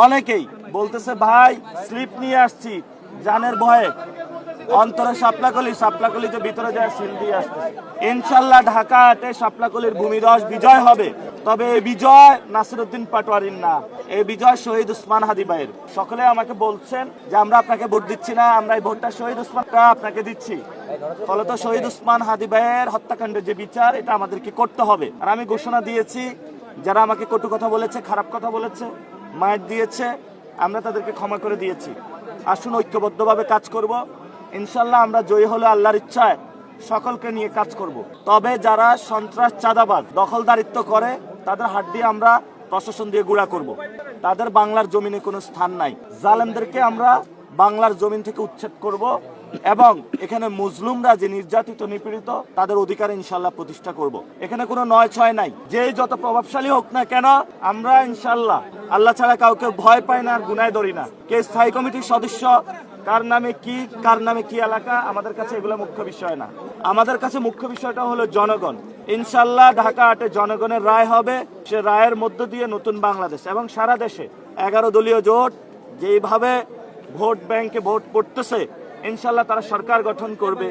অনেকেই বলতেছে ভাই স্লিপ নিয়ে আসছি জানের ভয়ে, অন্তরে সাপলাকলিতে ভিতরে যায় সিল দিয়ে আসতেছে। ইনশাল্লাহ ঢাকা হাটে সাপলাকলির ভূমিধস বিজয় হবে। তবে এই বিজয় নাসিরউদ্দিন পাটোয়ারির না, এই বিজয় শহীদ উসমান হাদি ভাইয়ের। সকলে আমাকে বলছেন যে আমরা আপনাকে ভোট দিচ্ছি না, আমরা এই ভোটটা শহীদ উসমানটা আপনাকে দিচ্ছি। ফলত শহীদ উসমান হাদি ভাইয়ের হত্যাকাণ্ডের যে বিচার, এটা আমাদেরকে করতে হবে। আর আমি ঘোষণা দিয়েছি, যারা আমাকে কটু কথা বলেছে, খারাপ কথা বলেছে, মায়ের দিয়েছে, আমরা তাদেরকে ক্ষমা করে দিয়েছি। আসুন ঐক্যবদ্ধভাবে কাজ করব। ইনশাল্লাহ আমরা জয়ী হলে আল্লাহর ইচ্ছায় সকলকে নিয়ে কাজ করব। তবে যারা সন্ত্রাস, চাঁদাবাদ, দখলদারিত্ব করে, তাদের হাত দিয়ে আমরা প্রশাসন দিয়ে গুঁড়া করব। তাদের বাংলার জমিনে কোনো স্থান নাই। জালেমদেরকে আমরা বাংলার জমিন থেকে উচ্ছেদ করব এবং এখানে মুসলিমরা যে নির্যাতিত, নিপীড়িত, তাদের অধিকার ইনশাল্লাহ প্রতিষ্ঠা করব। এখানে কোনো নয় ছয় নাই। যে যত প্রভাবশালী হোক না কেন, আমরা ইনশাল্লাহ আল্লাহ ছাড়া কাউকে ভয় পাই না আর গুনায় ধরি না। কে স্থায়ী কমিটির সদস্য, কার নামে কি এলাকা, আমাদের কাছে এগুলো মুখ্য বিষয় না। আমাদের কাছে মুখ্য বিষয়টা হলো জনগণ। ইনশাল্লাহ ঢাকা হাটে জনগণের রায় হবে। সে রায়ের মধ্য দিয়ে নতুন বাংলাদেশ এবং সারা দেশে 11 দলীয় জোট যেইভাবে ভোট ব্যাংকে ভোট পড়তেছে, ইনশাল্লাহ তারা সরকার গঠন করবে।